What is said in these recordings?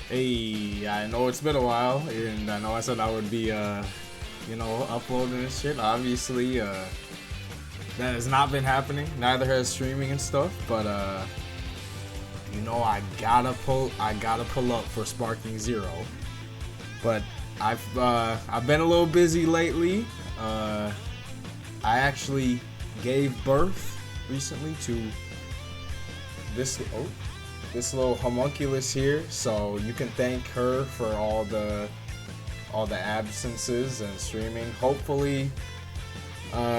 Hey, I know it's been a while, and I know I said I would be, uploading this shit. Obviously, that has not been happening. Neither has streaming and stuff. But I gotta pull up for Sparking Zero. But I've been a little busy lately. I actually gave birth recently to this little homunculus here, so you can thank her for all the absences and streaming. Hopefully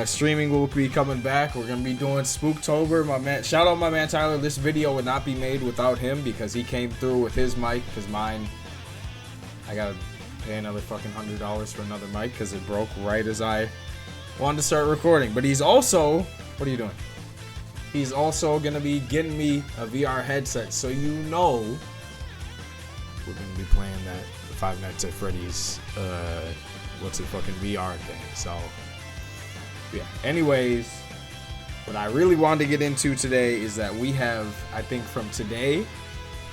streaming will be coming back. We're gonna be doing Spooktober. My man, shout out my man Tyler. This video would not be made without him because he came through with his mic, because mine, I gotta pay another fucking $100 for another mic because it broke right as I wanted to start recording. But he's also, what are you doing? He's also gonna be getting me a VR headset, so we're gonna be playing that Five Nights at Freddy's VR thing. So yeah. Anyways, what I really wanted to get into today is that we have, I think from today,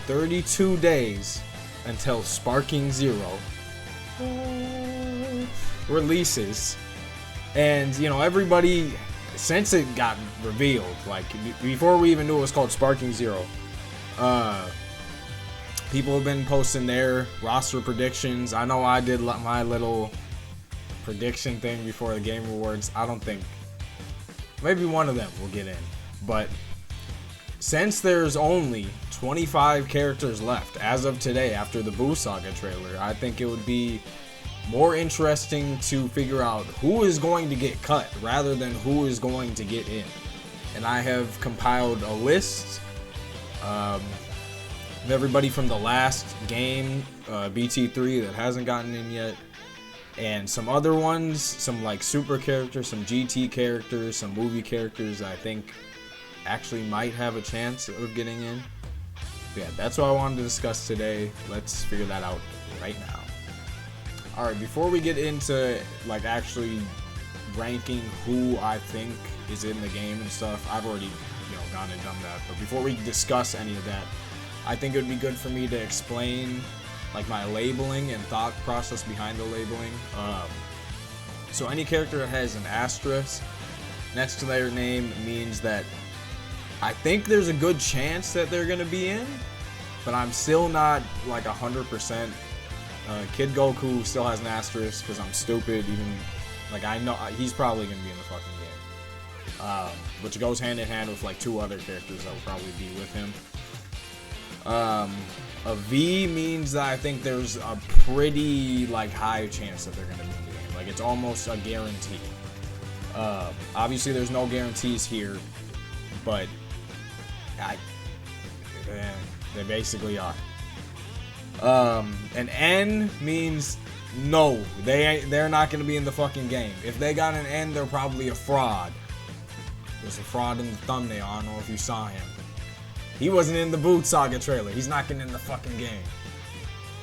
32 days until Sparking Zero releases, and everybody, since it got revealed, like before we even knew it was called Sparking Zero, people have been posting their roster predictions. I know I did my little prediction thing before the Game Awards. I don't think, maybe one of them will get in, but since there's only 25 characters left as of today after the Boo Saga trailer, I think it would be more interesting to figure out who is going to get cut rather than who is going to get in. And I have compiled a list of everybody from the last game, BT3, that hasn't gotten in yet, and some other ones, some like super characters, some GT characters, some movie characters I think actually might have a chance of getting in. But yeah, that's what I wanted to discuss today. Let's figure that out right now. Alright, before we get into like actually ranking who I think is in the game and stuff, I've already gone and done that, but before we discuss any of that, I think it would be good for me to explain like my labeling and thought process behind the labeling. So any character that has an asterisk next to their name means that I think there's a good chance that they're gonna be in, but I'm still not like 100%. Kid Goku still has an asterisk because I'm stupid. Even like I know he's probably gonna be in the fucking game, which goes hand in hand with like two other characters that will probably be with him. A V means that I think there's a pretty like high chance that they're gonna be in the game. Like it's almost a guarantee. Obviously there's no guarantees here, but they basically are. An N means no, they're not gonna be in the fucking game. If they got an N, they're probably a fraud. There's a fraud in the thumbnail. I don't know if you saw him. He wasn't in the Boot Saga trailer. He's not getting in the fucking game.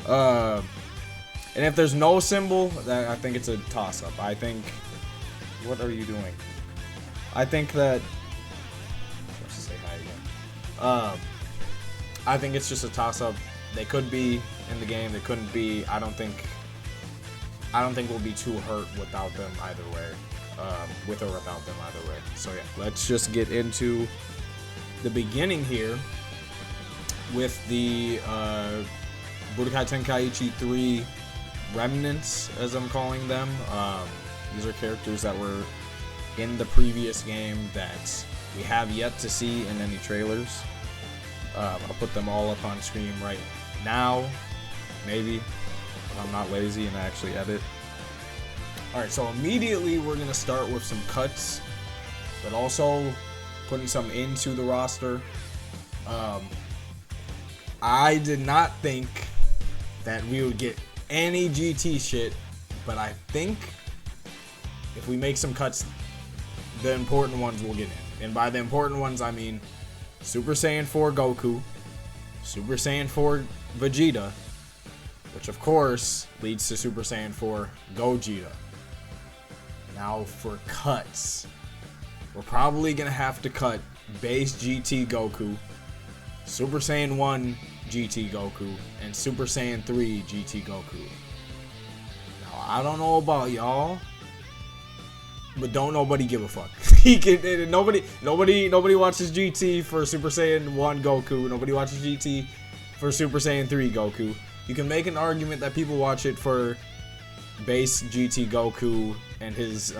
And if there's no symbol, that I think it's a toss-up. I think, what are you doing? I think that, let's just say hi again. I think it's just a toss-up. They could be in the game. They couldn't be. I don't think we'll be too hurt without them either way. With or without them either way. So yeah, let's just get into the beginning here with the Budokai Tenkaichi 3 remnants, as I'm calling them. These are characters that were in the previous game that we have yet to see in any trailers. I'll put them all up on screen right now, maybe, if I'm not lazy and I actually edit. Alright, so immediately we're going to start with some cuts, but also putting some into the roster. I did not think that we would get any GT shit, but I think if we make some cuts, the important ones will get in. And by the important ones, I mean Super Saiyan 4 Goku, Super Saiyan 4 Vegeta, which of course leads to Super Saiyan 4 Gogeta. Now for cuts, we're probably gonna have to cut base GT Goku, Super Saiyan 1 GT Goku and Super Saiyan 3 GT Goku. Now, I don't know about y'all, but don't nobody give a fuck. Nobody watches GT for Super Saiyan 1 Goku. Nobody watches GT for Super Saiyan 3 Goku. You can make an argument that people watch it for base GT Goku and his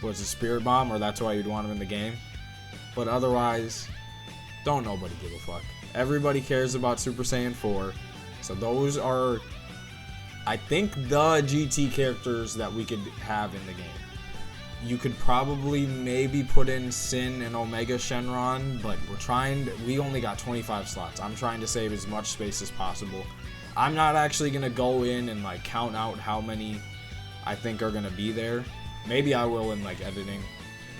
was it Spirit Bomb, or that's why you'd want him in the game. But otherwise, don't nobody give a fuck. Everybody cares about Super Saiyan 4. So those are, I think, the GT characters that we could have in the game. You could probably maybe put in Sin and Omega Shenron, but we only got 25 slots. I'm trying to save as much space as possible. I'm not actually going to go in and like count out how many I think are going to be there. Maybe I will in like editing.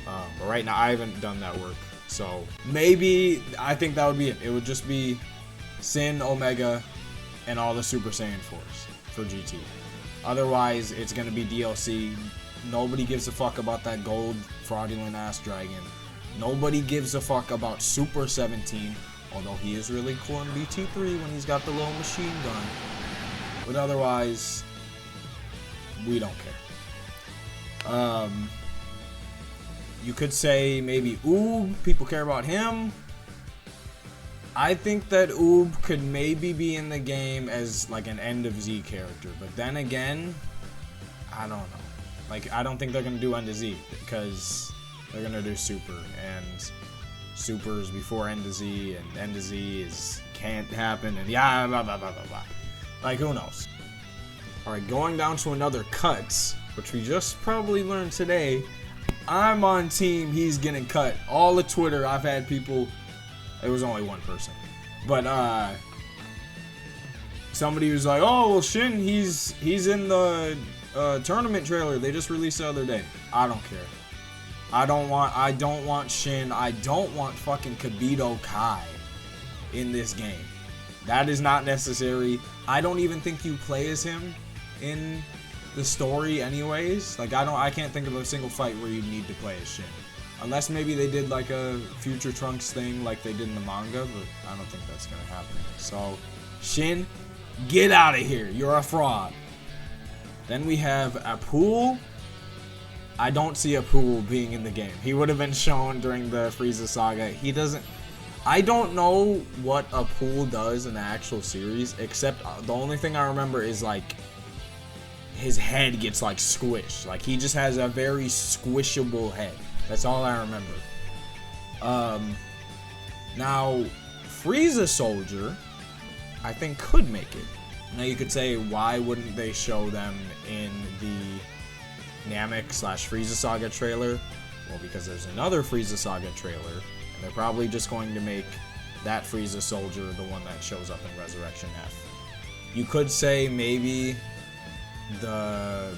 But right now I haven't done that work. So maybe I think that would be it. It would just be Sin, Omega, and all the Super Saiyan 4s for GT. Otherwise, it's going to be DLC. Nobody gives a fuck about that gold fraudulent ass dragon. Nobody gives a fuck about Super 17, although he is really cool in BT3 when he's got the little machine gun. But otherwise, we don't care. You could say maybe Oob. People care about him. I think that Oob could maybe be in the game as like an End of Z character. But then again, I don't know. Like, I don't think they're going to do End of Z because they're going to do Super. And Super is before End of Z. And End of Z can't happen. And yeah, blah, blah, blah, blah, blah. Like, who knows? Alright, going down to another cut, which we just probably learned today. I'm on team he's getting cut. All of Twitter, I've had people, it was only one person, but somebody was like, oh well, Shin, he's in the tournament trailer they just released the other day. I don't care. I don't want Shin. I don't want fucking Kibito Kai in this game. That is not necessary. I don't even think you play as him in the story anyways. Like, I can't think of a single fight where you need to play as Shin. Unless maybe they did like a Future Trunks thing like they did in the manga, but I don't think that's gonna happen. So, Shin, get out of here. You're a fraud. Then we have Apul. I don't see Apul being in the game. He would have been shown during the Frieza saga. He doesn't... I don't know what Apul does in the actual series, except the only thing I remember is like his head gets like squished. Like, he just has a very squishable head. That's all I remember. Now, Frieza Soldier, I think, could make it. Now, you could say, why wouldn't they show them in the Namek/Frieza Saga trailer? Well, because there's another Frieza Saga trailer, and they're probably just going to make that Frieza Soldier the one that shows up in Resurrection F. You could say maybe the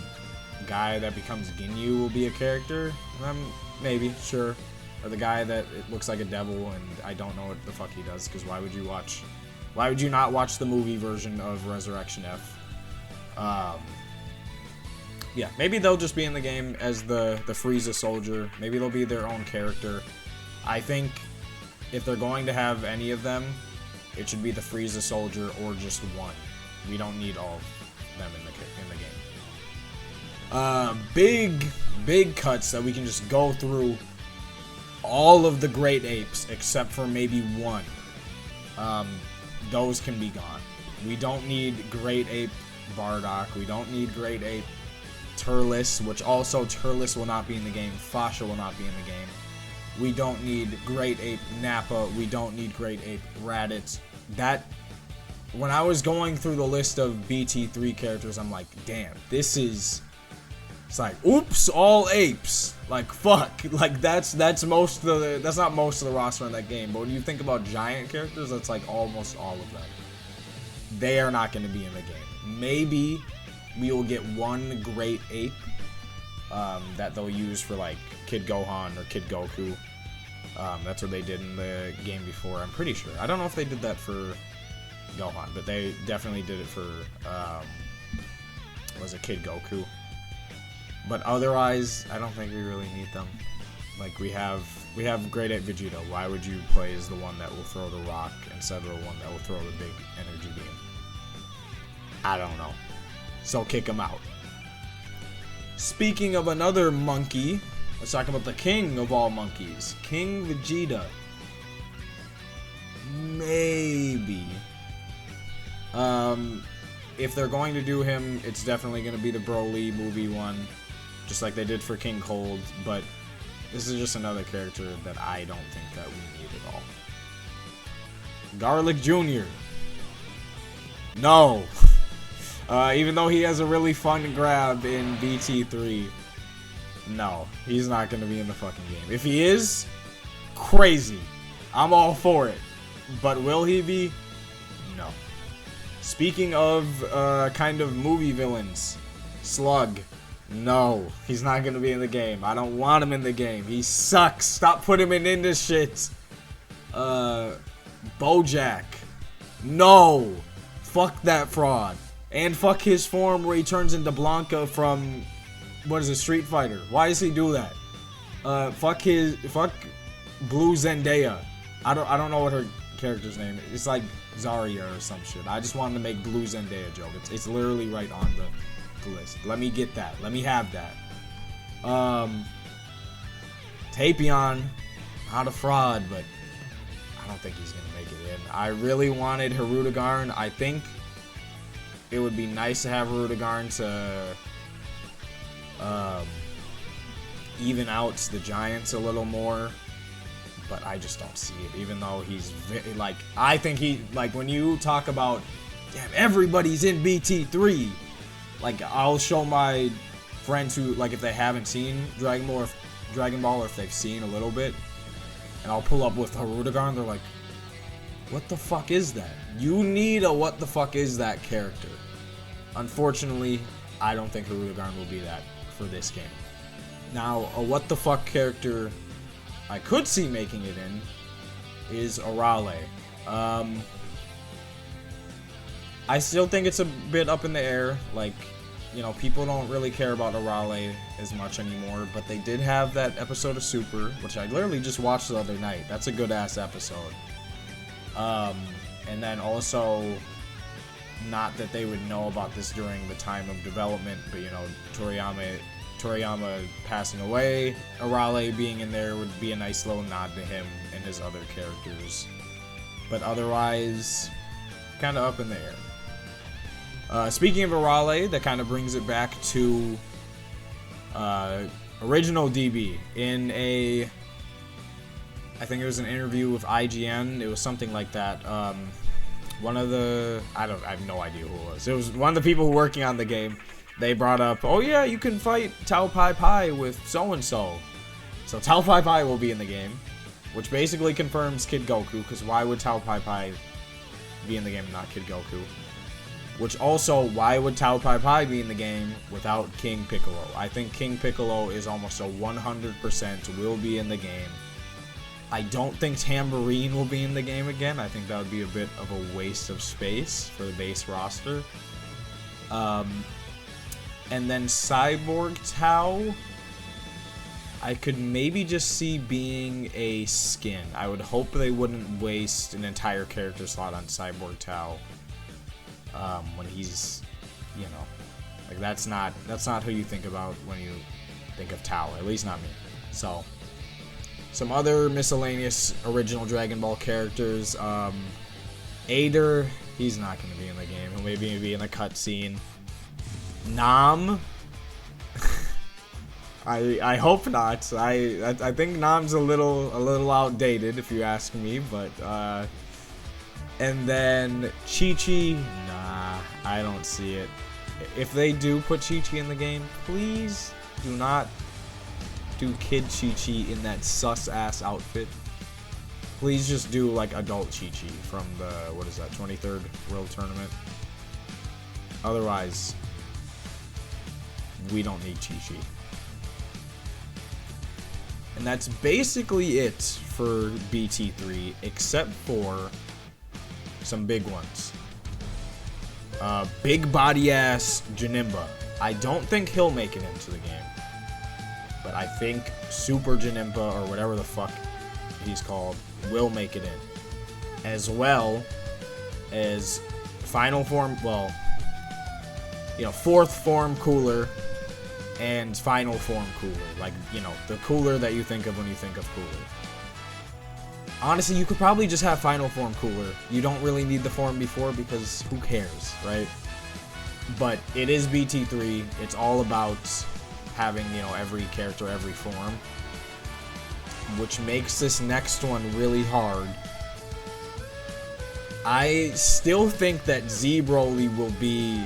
guy that becomes Ginyu will be a character. Maybe, sure. Or the guy that it looks like a devil and I don't know what the fuck he does, because why would you not watch the movie version of Resurrection F? Yeah, maybe they'll just be in the game as the Frieza Soldier. Maybe they'll be their own character. I think if they're going to have any of them, it should be the Frieza Soldier or just one. We don't need all of them in the game. Big cuts that we can just go through all of the Great Apes except for maybe one. Those can be gone. We don't need Great Ape Bardock. We don't need Great Ape Turles, which also Turles will not be in the game. Fasha will not be in the game. We don't need Great Ape Nappa. We don't need Great Ape Raditz. When I was going through the list of BT3 characters, I'm like, damn, it's like, oops, all apes. Like, fuck. Like, that's most of the, that's not most of the roster in that game, but when you think about giant characters, that's like almost all of them. They are not going to be in the game. Maybe we will get one Great Ape that they'll use for like Kid Gohan or Kid Goku. That's what they did in the game before, I'm pretty sure. I don't know if they did that for Gohan, but they definitely did it for was it Kid Goku? But otherwise, I don't think we really need them. Like, we have We have Great Ape Vegeta. Why would you play as the one that will throw the rock instead of the one that will throw the big energy beam? I don't know. So kick him out. Speaking of another monkey, let's talk about the king of all monkeys, King Vegeta. Maybe. If they're going to do him, it's definitely going to be the Broly movie one, just like they did for King Cold, but this is just another character that I don't think that we need at all. Garlic Jr. No. Even though he has a really fun grab in BT3, no, he's not going to be in the fucking game. If he is, crazy. I'm all for it. But will he be? No. Speaking of kind of movie villains, Slug. No, he's not going to be in the game. I don't want him in the game. He sucks. Stop putting him in this shit. Bojack. No. Fuck that fraud. And fuck his form where he turns into Blanca from, what is it, Street Fighter. Why does he do that? Fuck Blue Zendaya. I don't know what her character's name is. It's like Zarya or some shit. I just wanted to make Blue Zendaya joke. It's literally right on the list. Let me get that. Let me have that. Tapion, not a fraud, but I don't think he's gonna make it in. I really wanted Hirudegarn. I think it would be nice to have Hirudegarn to even out the Giants a little more, but I just don't see it. Even though he's like, I think he, like, when you talk about, damn, everybody's in BT3. Like, I'll show my friends who, like, if they haven't seen Dragon Ball, or if they've seen a little bit, and I'll pull up with Hirudegarn, they're like, what the fuck is that? You need a what the fuck is that character. Unfortunately, I don't think Hirudegarn will be that for this game. Now, a what the fuck character I could see making it in is Arale. I still think it's a bit up in the air. Like, you know, people don't really care about Arale as much anymore, but they did have that episode of Super, which I literally just watched the other night. That's a good ass episode. And then also, not that they would know about this during the time of development, but, you know, Toriyama passing away, Arale being in there would be a nice little nod to him and his other characters. But otherwise, kind of up in the air. Speaking of Arale, that kind of brings it back to original DB. In a, I think it was an interview with IGN, it was something like that. One of the, I have no idea who it was. It was one of the people working on the game. They brought up, oh yeah, you can fight Tao Pai Pai with so-and-so. So Tao Pai Pai will be in the game, which basically confirms Kid Goku, because why would Tao Pai Pai be in the game and not Kid Goku? Which also, why would Tao Pai Pai be in the game without King Piccolo? I think King Piccolo is almost a 100% will be in the game. I don't think Tambourine will be in the game again. I think that would be a bit of a waste of space for the base roster. And then Cyborg Tao, I could maybe just see being a skin. I would hope they wouldn't waste an entire character slot on Cyborg Tao when he's, you know, like that's not who you think about when you think of Tao. At least not me. So, some other miscellaneous original Dragon Ball characters. Ader, he's not going to be in the game. He'll maybe be in a cutscene. Nam, I hope not. I think Nam's a little outdated if you ask me, but and then Chi-Chi, nah, I don't see it. If they do put Chi-Chi in the game, please do not do Kid Chi-Chi in that sus ass outfit. Please just do like adult Chi-Chi from the, what is that, 23rd World Tournament. Otherwise, we don't need Chi-Chi. And that's basically it for BT3, except for some big ones. Big body ass Janemba. I don't think he'll make it into the game, but I think Super Janempa, or whatever the fuck he's called, will make it in. As well as Final Form, well, you know, 4th Form Cooler and Final Form Cooler. Like, you know, the Cooler that you think of when you think of Cooler. Honestly, you could probably just have Final Form Cooler. You don't really need the form before because who cares, right? But it is BT3. It's all about having, you know, every character, every form. Which makes this next one really hard. I still think that Z Broly will be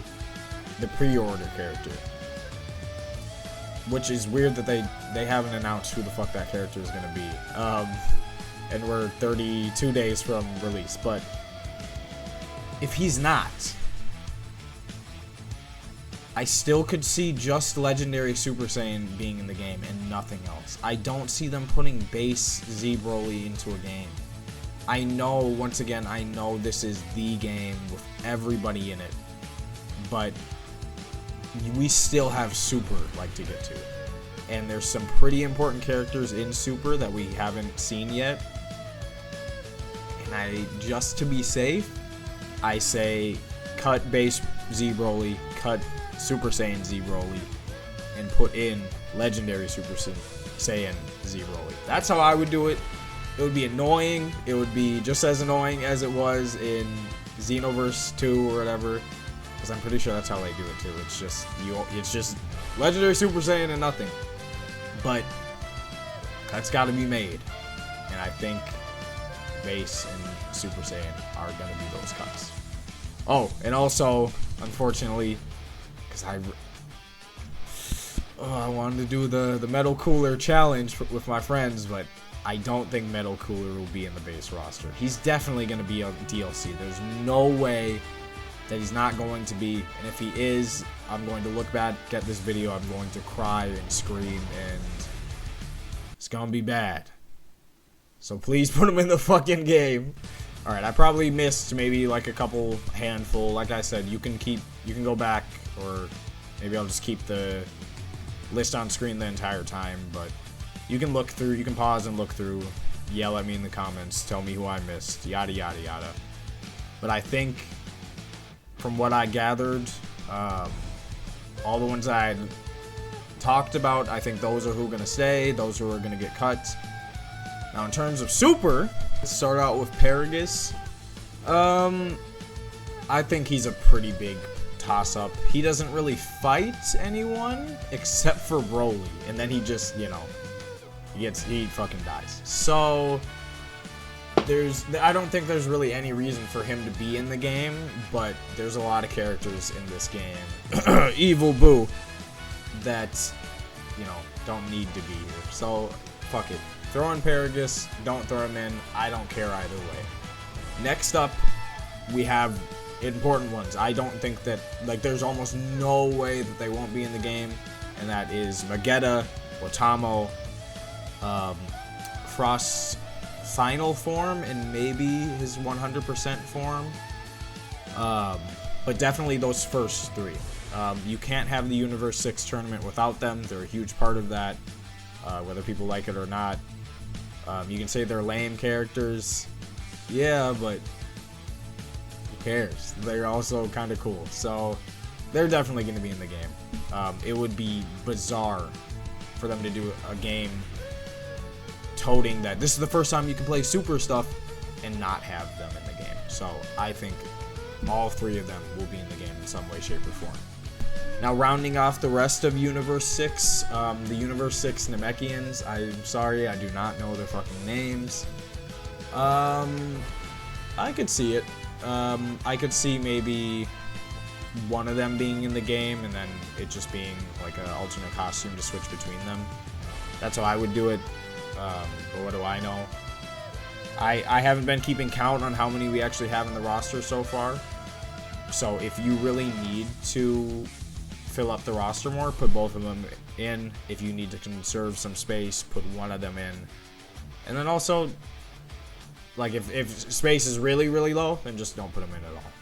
the pre-order character. Which is weird that they haven't announced who the fuck that character is going to be. And we're 32 days from release. But if he's not, I still could see just Legendary Super Saiyan being in the game and nothing else. I don't see them putting base Z Broly into a game. I know, once again, I know this is the game with everybody in it. But we still have Super, like, to get to. And there's some pretty important characters in Super that we haven't seen yet. And just to be safe, I say cut base Z Broly, cut Super Saiyan Z Broly, and put in Legendary Super Saiyan Z Broly. That's how I would do it. It would be annoying. It would be just as annoying as it was in Xenoverse 2 or whatever. Because I'm pretty sure that's how they do it too. It's just Legendary Super Saiyan and nothing. But that's got to be made. And I think base and Super Saiyan are going to be those cuts. Oh, and also, unfortunately, because I wanted to do the Metal Cooler challenge with my friends, but I don't think Metal Cooler will be in the base roster. He's definitely going to be on DLC. There's no way that he's not going to be, and if he is, I'm going to look back at this video, I'm going to cry and scream, and it's going to be bad. So please put him in the fucking game. Alright, I probably missed maybe like a couple handful. Like I said, you can go back, or maybe I'll just keep the list on screen the entire time, but you can look through, you can pause and look through, yell at me in the comments, tell me who I missed, yada yada yada. But I think, from what I gathered, all the ones I talked about, I think those are who are going to stay, those who are going to get cut. Now in terms of Super, let's start out with Paragus. I think he's a pretty big toss-up. He doesn't really fight anyone except for Broly, and then he just, you know, he fucking dies. So I don't think there's really any reason for him to be in the game, but there's a lot of characters in this game, Evil Boo, that, you know, don't need to be here. So fuck it. Throw in Paragus, don't throw him in, I don't care either way. Next up, we have important ones. I don't think that, like, there's almost no way that they won't be in the game, and that is Vegeta, Otamo, Frost's final form, and maybe his 100% form. But definitely those first three. You can't have the Universe 6 tournament without them. They're a huge part of that, whether people like it or not. You can say they're lame characters. Yeah, but who cares? They're also kind of cool. So they're definitely going to be in the game. It would be bizarre for them to do a game toting that this is the first time you can play Super stuff and not have them in the game. So I think all three of them will be in the game in some way, shape, or form. Now, rounding off the rest of Universe 6, the Universe 6 Namekians, I'm sorry, I do not know their fucking names. I could see it. I could see maybe one of them being in the game and then it just being like an alternate costume to switch between them. That's how I would do it. But what do I know? I haven't been keeping count on how many we actually have in the roster so far. So if you really need to fill up the roster more, put both of them in. If you need to conserve some space, put one of them in. And then also, like, if space is really, really low, then just don't put them in at all.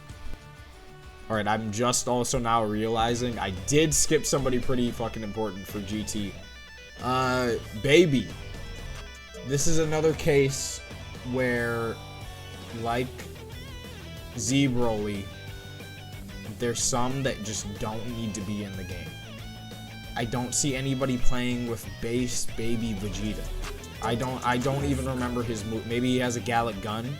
Alright, I'm just also now realizing I did skip somebody pretty fucking important for GT. Baby. This is another case where, like Z-Broly, there's some that just don't need to be in the game. I don't see anybody playing with base baby Vegeta. I don't even remember his move. Maybe he has a Gallic gun,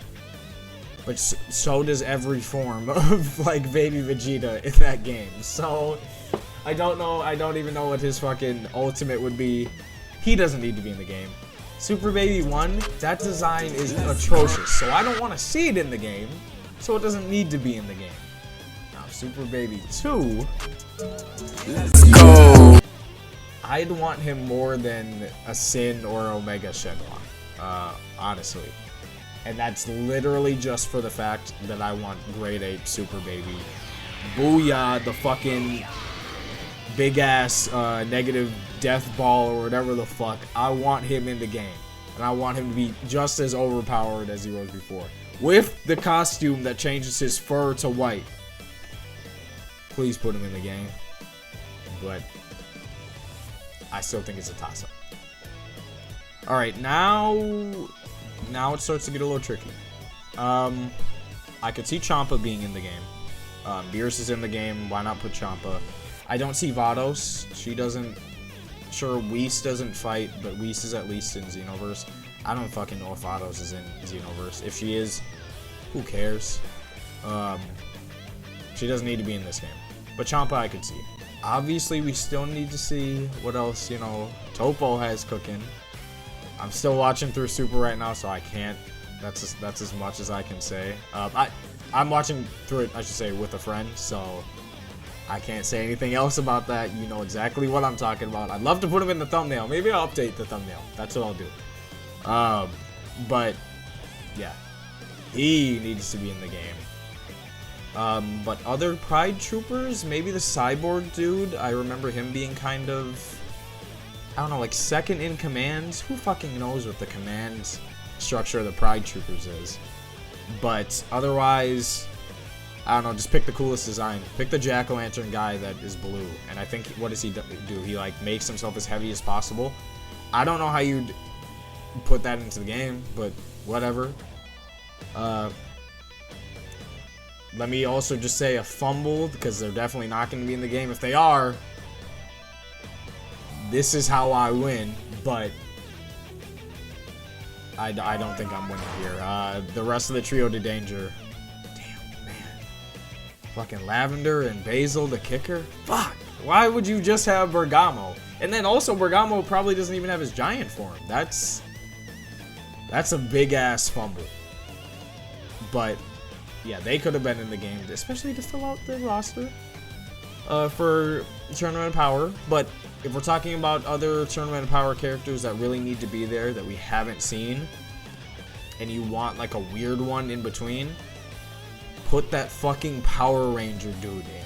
but so does every form of like baby Vegeta in that game. So I don't know. I don't even know what his fucking ultimate would be. He doesn't need to be in the game. Super Baby 1, that design is atrocious, so I don't want to see it in the game, so it doesn't need to be in the game. Now, Super Baby 2, let's go! I'd want him more than a Sin or Omega Shenlong, honestly. And that's literally just for the fact that I want Grade 8 Super Baby. Booyah, the fucking big-ass negative death ball or whatever the fuck. I want him in the game. And I want him to be just as overpowered as he was before. With the costume that changes his fur to white. Please put him in the game. But I still think it's a toss-up. Alright, now it starts to get a little tricky. I could see Champa being in the game. Beerus is in the game. Why not put Champa? I don't see Vados. She doesn't... Sure, Whis doesn't fight, but Whis is at least in Xenoverse. I don't fucking know if Vados is in Xenoverse. If she is, who cares? She doesn't need to be in this game. But Champa I could see. Obviously, we still need to see what else, you know, Topo has cooking. I'm still watching through Super right now, so I can't. That's as much as I can say. I'm watching through it, I should say, with a friend, so I can't say anything else about that. You know exactly what I'm talking about. I'd love to put him in the thumbnail. Maybe I'll update the thumbnail. That's what I'll do. But yeah, he needs to be in the game. But other Pride Troopers, maybe the Cyborg dude. I remember him being kind of, I don't know, like second in command. Who fucking knows what the command structure of the Pride Troopers is? But otherwise, I don't know, just pick the coolest design. Pick the Jack-o'-lantern guy that is blue. And I think, what does he do? He, like, makes himself as heavy as possible. I don't know how you'd put that into the game, but whatever. Let me also just say a fumble, because they're definitely not going to be in the game. If they are, this is how I win, but I don't think I'm winning here. The rest of the trio to danger. Fucking Lavender and Basil, the kicker? Fuck! Why would you just have Bergamo? And then also, Bergamo probably doesn't even have his giant form. That's a big-ass fumble. But, yeah, they could have been in the game, especially to fill out the roster for Tournament of Power. But if we're talking about other Tournament of Power characters that really need to be there that we haven't seen, and you want, like, a weird one in between, put that fucking Power Ranger dude in.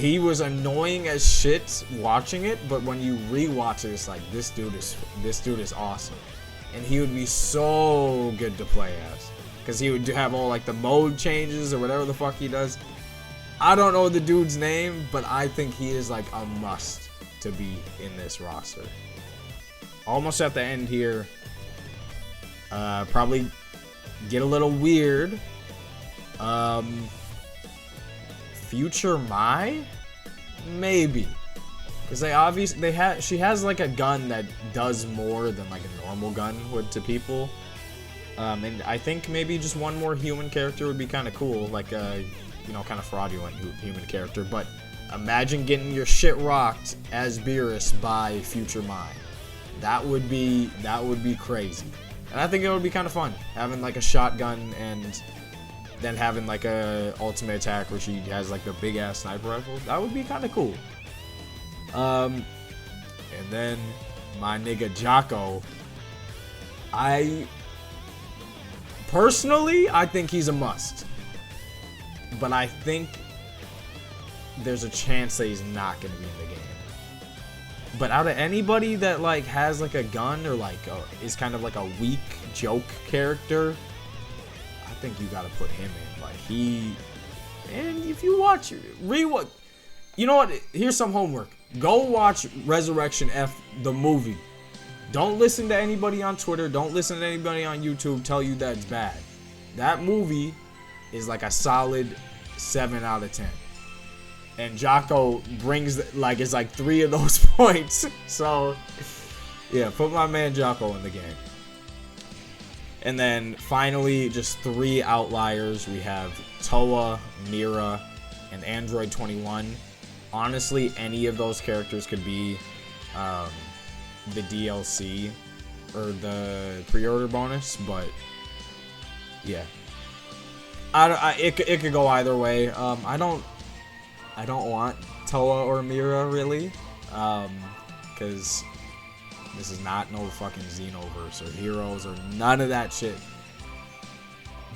He was annoying as shit watching it, but when you rewatch it, it's like, this dude is awesome. And he would be so good to play as. Because he would have all like the mode changes or whatever the fuck he does. I don't know the dude's name, but I think he is like a must to be in this roster. Almost at the end here. Probably get a little weird. Future Mai? Maybe. Because she has like a gun that does more than like a normal gun would to people. And I think maybe just one more human character would be kind of cool, like a, you know, kind of fraudulent human character. But imagine getting your shit rocked as Beerus by Future Mai. That would be crazy. And I think it would be kind of fun, having like a shotgun and then having like a ultimate attack where she has like the big ass sniper rifle. That would be kind of cool. And then my nigga Jocko, personally, I think he's a must. But I think there's a chance that he's not going to be in the game. But out of anybody that like has like a gun or like is kind of like a weak joke character, I think you got to put him in. Like and if you watch rewatch, you know what? Here's some homework. Go watch Resurrection F, the movie. Don't listen to anybody on Twitter. Don't listen to anybody on YouTube tell you that it's bad. That movie is like a solid 7 out of 10. And Jocko brings, like, it's like 3 of those points. So, yeah, put my man Jocko in the game. And then finally, just 3 outliers. We have Toa, Mira, and Android 21. Honestly, any of those characters could be the DLC or the pre-order bonus, but yeah, it could go either way. I don't want Toa or Mira really, because this is not no fucking Xenoverse or Heroes or none of that shit.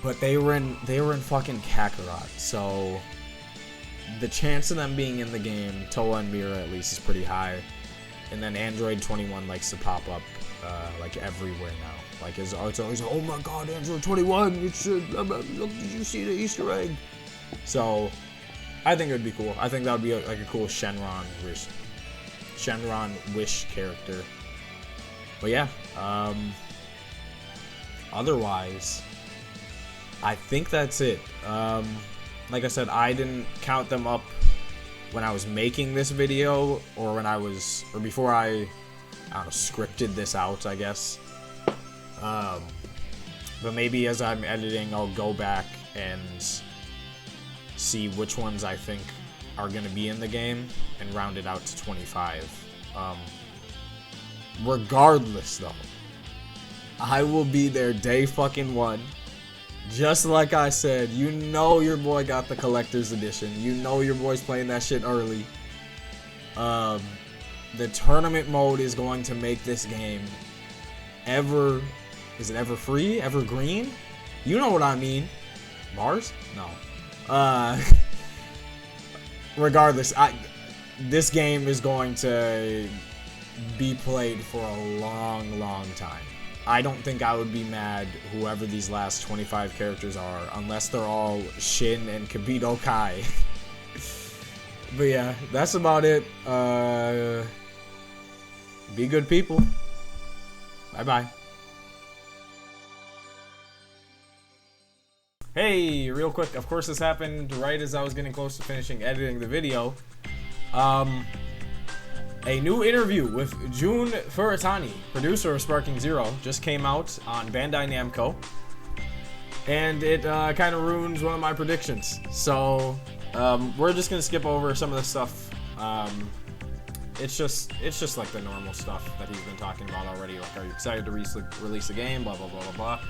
But they were in fucking Kakarot, so the chance of them being in the game, Toa and Mira at least, is pretty high. And then Android 21 likes to pop up like everywhere now. Like it's always, oh my god, Android 21, you should look, did you see the Easter egg? So I think it would be cool. I think that would be like a cool Shenron Wish character. But yeah, otherwise, I think that's it. Like I said, I didn't count them up when I was making this video, or before I don't know, scripted this out, I guess. But maybe as I'm editing, I'll go back and see which ones I think are going to be in the game and round it out to 25. Regardless, though, I will be there day fucking 1. Just like I said, you know your boy got the collector's edition. You know your boy's playing that shit early. The tournament mode is going to make this game is it ever free? Evergreen? You know what I mean. Bars? No. Regardless, this game is going to be played for a long, long time. I don't think I would be mad whoever these last 25 characters are, unless they're all Shin and Kibito Kai. But yeah, that's about it. Be good people. Bye-bye. Hey, real quick, of course this happened right as I was getting close to finishing editing the video. A new interview with Jun Furatani, producer of Sparking Zero, just came out on Bandai Namco, and it kind of ruins one of my predictions. So we're just gonna skip over some of the stuff. It's just like the normal stuff that he's been talking about already. Like, are you excited to release the game? Blah blah blah blah blah.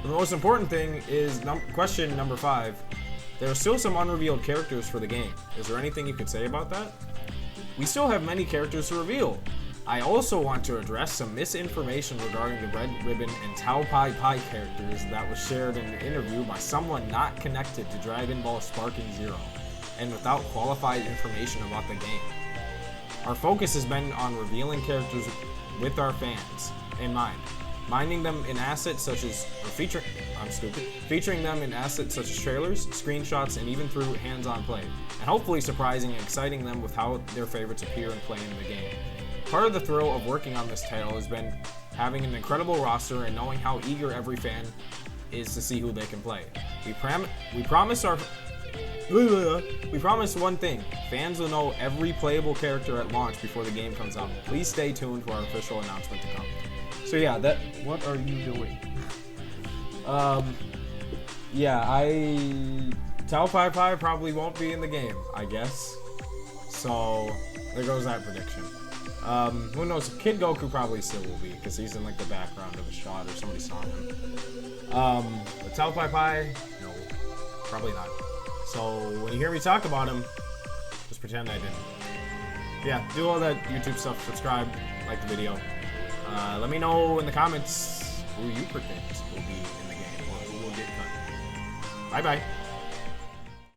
But the most important thing is question number 5. There are still some unrevealed characters for the game. Is there anything you could say about that? We still have many characters to reveal. I also want to address some misinformation regarding the Red Ribbon and Tao Pai Pai characters that was shared in an interview by someone not connected to Dragon Ball Sparking Zero, and without qualified information about the game. Our focus has been on revealing characters with our fans in mind, featuring them in assets such as trailers, screenshots, and even through hands-on play, and hopefully surprising and exciting them with how their favorites appear and play in the game. Part of the thrill of working on this title has been having an incredible roster and knowing how eager every fan is to see who they can play. We promise one thing: fans will know every playable character at launch before the game comes out. Please stay tuned for our official announcement to come. So yeah, what are you doing? Yeah, Tao Pai Pai probably won't be in the game, I guess. So there goes that prediction. Who knows? Kid Goku probably still will be, because he's in like the background of a shot or somebody saw him. But Tao Pai Pai, no, probably not. So when you hear me talk about him, just pretend I didn't. Yeah, do all that YouTube stuff. Subscribe, like the video. Let me know in the comments who you predict will be in the game or who will get cut. Bye bye.